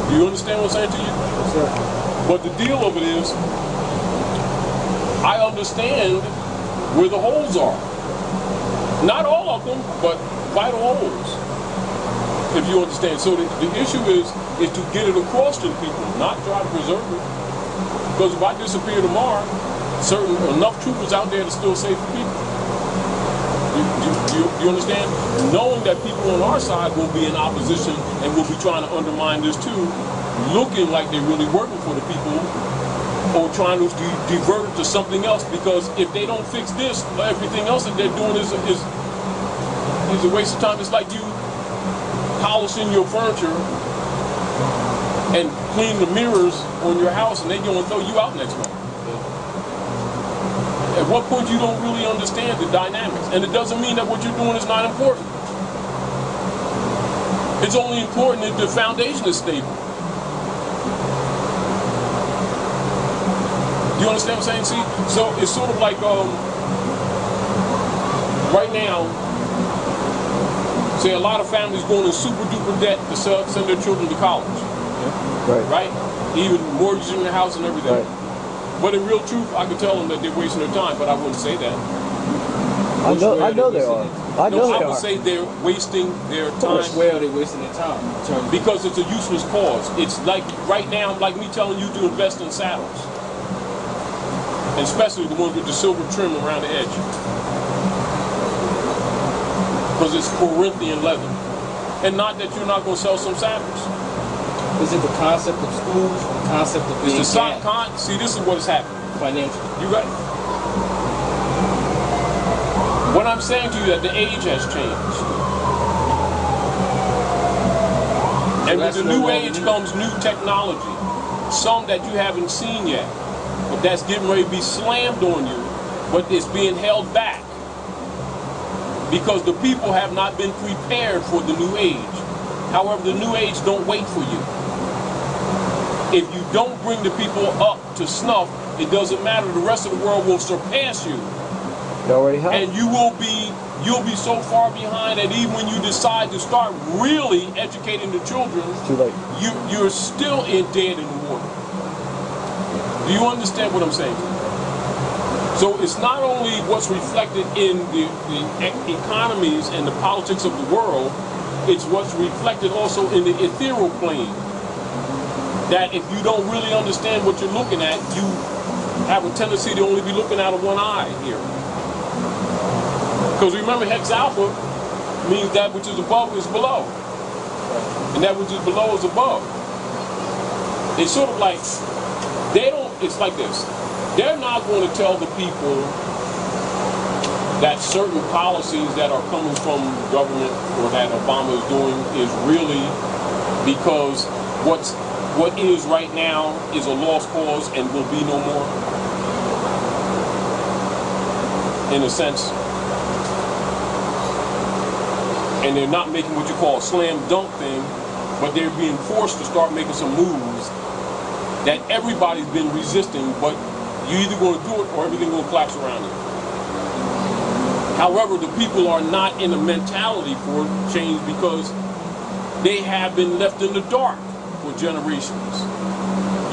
Do you understand what I'm saying to you? Yes, sir. But the deal of it is, I understand where the holes are. Not all of them, but vital holes. If you understand. So the issue is to get it across to the people, not try to preserve it. Because if I disappear tomorrow, enough troopers out there to still save the people. Do you understand? Knowing that people on our side will be in opposition and will be trying to undermine this too, looking like they're really working for the people, or trying to divert it to something else, because if they don't fix this, everything else that they're doing is a waste of time. It's like you polishing your furniture and clean the mirrors on your house, and they're going to throw you out next month. At what point you don't really understand the dynamics, and it doesn't mean that what you're doing is not important. It's only important if the foundation is stable. Do you understand what I'm saying? See, so it's sort of like right now, say a lot of families going in super duper debt to send their children to college. Right? Even mortgaging the house and everything. Right. But in real truth, I could tell them that they're wasting their time, but I wouldn't say that. I know they are. I would say they're wasting their time. Which way are they wasting their time? Because it's a useless cause. It's like, right now, like me telling you to invest in saddles. And especially the ones with the silver trim around the edge. Because it's Corinthian leather. And not that you're not going to sell some saddles. Is it the concept of schools, the concept of being see, this is what is happening. Financial. You right. What I'm saying to you that the age has changed. And with the new age comes new technology. Some that you haven't seen yet. But that's getting ready to be slammed on you. But it's being held back. Because the people have not been prepared for the new age. However, the new age don't wait for you. If you don't bring the people up to snuff, it doesn't matter. The rest of the world will surpass you. They already have. And you'll be so far behind that even when you decide to start really educating the children, it's too late. You're still dead in the water. Do you understand what I'm saying? So it's not only what's reflected in the economies and the politics of the world, it's what's reflected also in the ethereal plane. That if you don't really understand what you're looking at, you have a tendency to only be looking out of one eye here. Because remember, Hex Alpha means that which is above is below. And that which is below is above. It's sort of like, it's like this. They're not going to tell the people that certain policies that are coming from the government or that Obama is doing is really because what is right now is a lost cause and will be no more. In a sense. And they're not making what you call a slam dunk thing, but they're being forced to start making some moves that everybody's been resisting, but you're either going to do it or everything will collapse around you. However, the people are not in a mentality for change because they have been left in the dark for generations.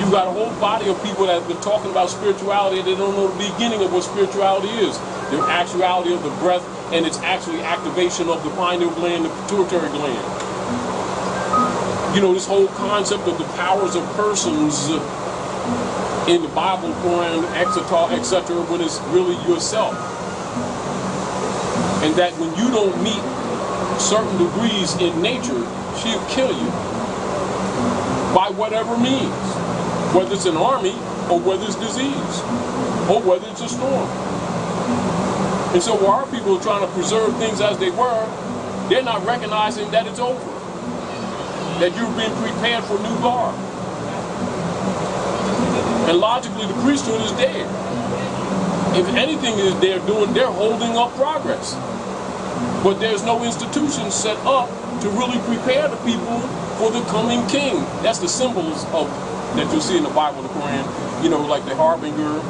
You've got a whole body of people that have been talking about spirituality. They don't know the beginning of what spirituality is. The actuality of the breath, and it's actually activation of the pineal gland, the pituitary gland. You know, this whole concept of the powers of persons in the Bible, Quran, etc., when it's really yourself. And that when you don't meet certain degrees in nature, she'll kill you. By whatever means. Whether it's an army, or whether it's disease, or whether it's a storm. And so while our people are trying to preserve things as they were, they're not recognizing that it's over. That you're being prepared for new guard. And logically, the priesthood is dead. If anything is they're holding up progress. But there's no institution set up to really prepare the people for the coming king. That's the symbols of that you'll see in the Bible, the Quran. You know, like the harbinger,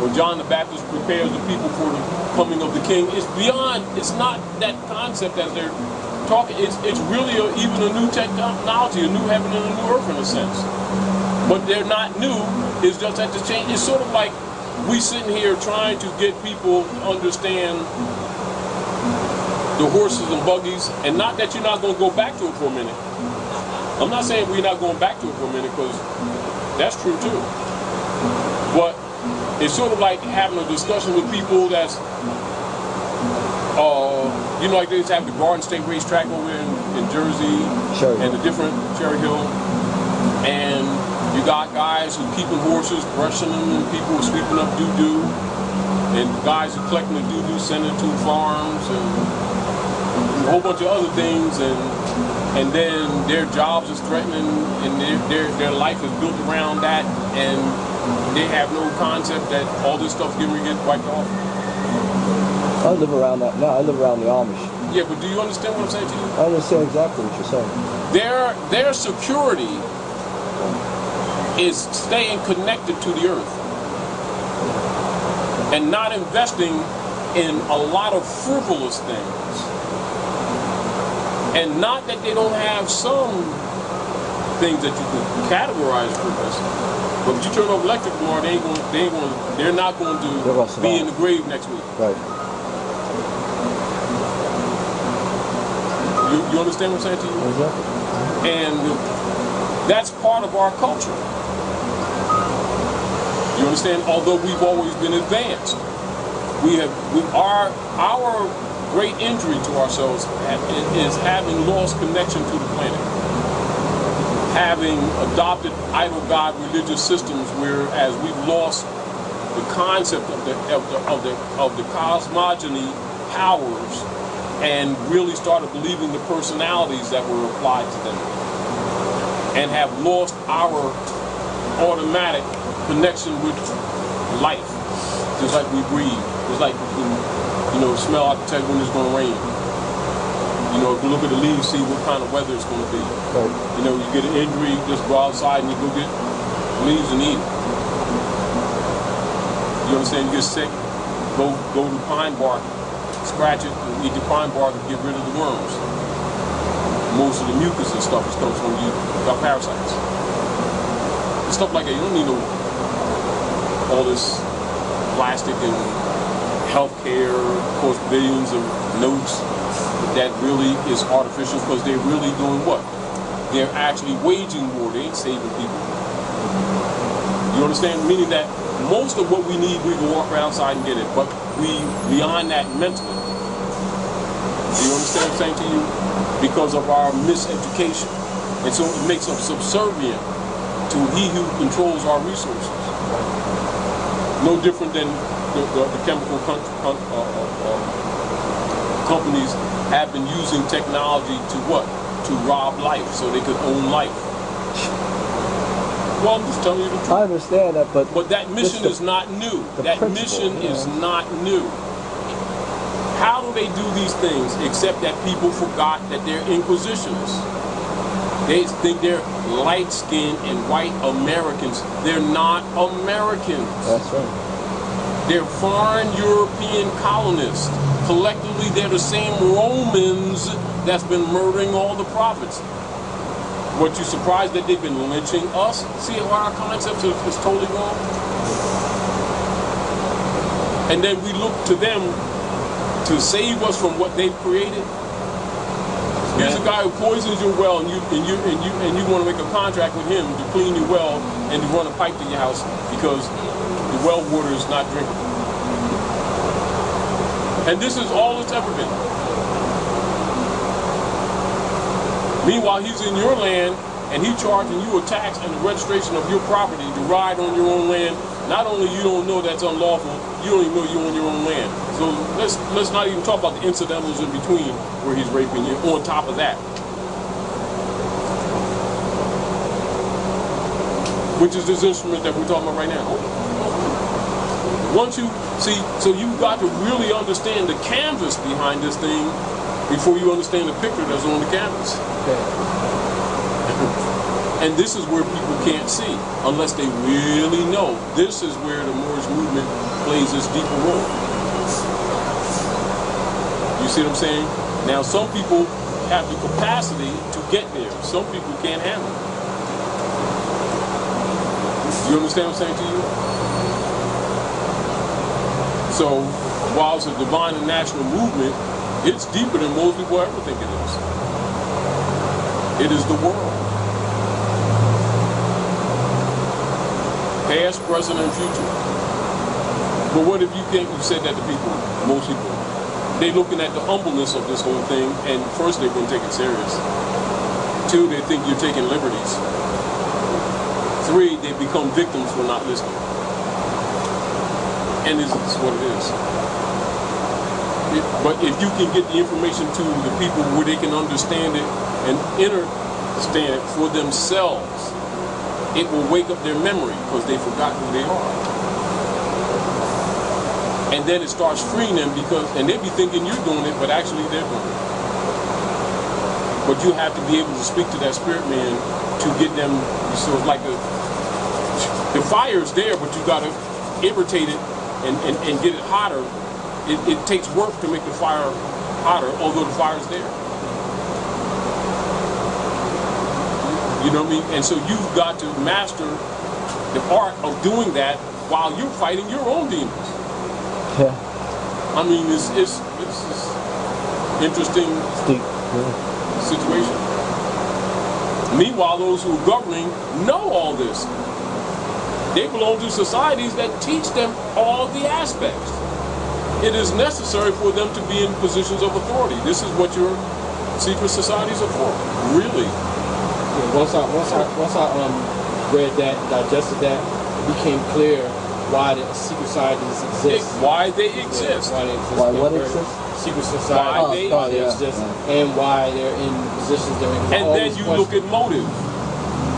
or John the Baptist prepares the people for the coming of the king. It's beyond, it's not that concept as they're talking. It's really even a new technology, a new heaven and a new earth in a sense. But they're not new. It's just that the change. It's sort of like we sitting here trying to get people to understand the horses and buggies, and not that you're not going to go back to it for a minute. I'm not saying we're not going back to it for a minute, because that's true too. But it's sort of like having a discussion with people that's, you know, like they used to have the Garden State racetrack over in Jersey, and the different Cherry Hill, and you got guys who keeping horses, brushing them, and people who sweeping up doo-doo, and guys who collecting the doo-doo, sending it to farms, and a whole bunch of other things, and then their jobs is threatening, and their life is built around that, and they have no concept that all this stuff's getting ready to get wiped off. I live around that. No, I live around the Amish. Yeah, but do you understand what I'm saying to you? I understand exactly what you're saying. Their security is staying connected to the earth and not investing in a lot of frivolous things. And not that they don't have some things that you can categorize frivolous, but if you turn off electric tomorrow, they're not going to be in the grave next week. Right. You understand what I'm saying to you? Exactly. And that's part of our culture. You understand? Although we've always been advanced, our great injury to ourselves is having lost connection to the planet, having adopted idol god religious systems, whereas we've lost the concept of the cosmogony powers, and really started believing the personalities that were applied to them, and have lost our automatic connection with life, just like we breathe. It's like you can, smell out the tell when it's going to rain. If you look at the leaves, see what kind of weather it's going to be. Right. You get an injury, just go outside and you go get leaves and eat it. You understand? You get sick, go to pine bark, scratch it, and eat the pine bark and get rid of the worms. Most of the mucus and stuff comes from you got parasites. And stuff like that. You don't need all this plastic and healthcare, of course, billions of notes. That really is artificial, because they're really doing what? They're actually waging war. They ain't saving people. You understand? Meaning that most of what we need, we can walk around outside and get it. But beyond that mentally. You understand what I'm saying to you? Because of our miseducation. And so it makes us subservient to he who controls our resources. No different than the chemical companies have been using technology to what? To rob life, so they could own life. Well, I'm just telling you the truth. I understand that, but that mission is not new. That mission is not new. How do they do these things except that people forgot that they're inquisitionists? They think they're light-skinned and white Americans. They're not Americans. That's right. They're foreign European colonists. Collectively, they're the same Romans that's been murdering all the prophets. What, you surprised that they've been lynching us? See why our concept is totally wrong? And then we look to them to save us from what they've created. Here's a guy who poisons your well, and you want to make a contract with him to clean your well and to run a pipe to your house because the well water is not drinkable. And this is all it's ever been. Meanwhile, he's in your land and he's charging you a tax and the registration of your property to ride on your own land. Not only you don't know that's unlawful, you don't even know you're on your own land. So let's not even talk about the incidentals in between where he's raping you on top of that. Which is this instrument that we're talking about right now. Once you see, so you've got to really understand the canvas behind this thing before you understand the picture that's on the canvas. Okay. And this is where people can't see unless they really know. This is where the Moorish movement plays this deeper role. You see what I'm saying? Now some people have the capacity to get there. Some people can't handle it. You understand what I'm saying to you? So, while it's a divine and national movement, it's deeper than most people ever think it is. It is the world. Past, present, and future. But what if you said that to people, most people? They're looking at the humbleness of this whole thing, and first they wouldn't take it serious. Two, they think you're taking liberties. Three, they become victims for not listening. And this is what it is. But if you can get the information to the people where they can understand it and understand it for themselves, it will wake up their memory because they forgot who they are. And then it starts freeing them and they be thinking you're doing it, but actually they're doing it. But you have to be able to speak to that spirit man to get them, so it's like the fire's there, but you got to irritate it and get it hotter. It takes work to make the fire hotter, although the fire's there. You know what I mean? And so you've got to master the art of doing that while you're fighting your own demons. Yeah. I mean, it's interesting situation. Meanwhile, those who are governing know all this. They belong to societies that teach them all the aspects. It is necessary for them to be in positions of authority. This is what your secret societies are for. Really. Yeah, once I read that, digested that, it became clear why the secret societies exist. Why they exist. Why they exist. Why what exists? Secret societies. Why they exist. And why they're in positions they're in. And then you look at motive.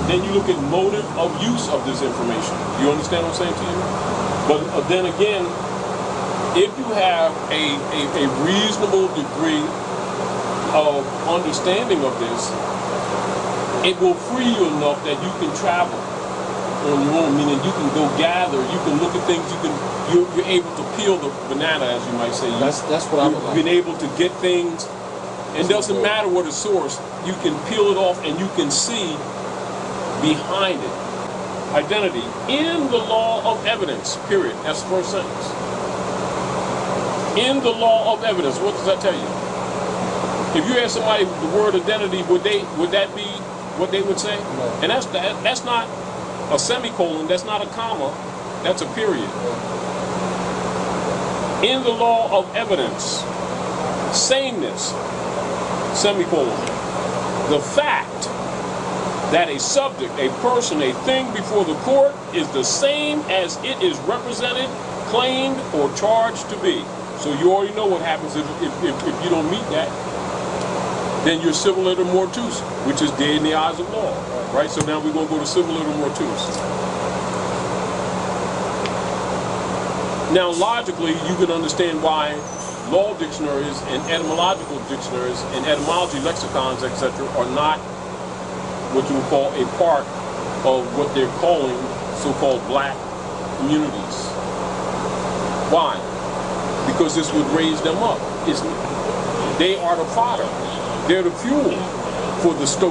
Then you look at motive of use of this information. You understand what I'm saying to you? But then again, if you have a reasonable degree of understanding of this, it will free you enough that you can travel on your own, meaning you can go gather, you can look at things, you're able to peel the banana, as you might say. That's what I'm You've been able to get things, it doesn't matter what the source, you can peel it off and you can see behind it. Identity in the law of evidence, period. That's the first sentence. In the law of evidence, what does that tell you? If you ask somebody the word identity, would that be what they would say? No. And that's not a semicolon, that's not a comma, that's a period. In the law of evidence, sameness, semicolon, the fact that a subject, a person, a thing before the court is the same as it is represented, claimed, or charged to be. So you already know what happens if you don't meet that. Then you're civil liter mortuus, which is dead in the eyes of law. Right? So now we're going to go to civil liter mortuus. Now logically, you can understand why law dictionaries and etymological dictionaries and etymology lexicons, etc., are not what you would call a part of what they're calling so-called black communities. Why? Because this would raise them up. They are the fodder. They're the fuel for the stoic.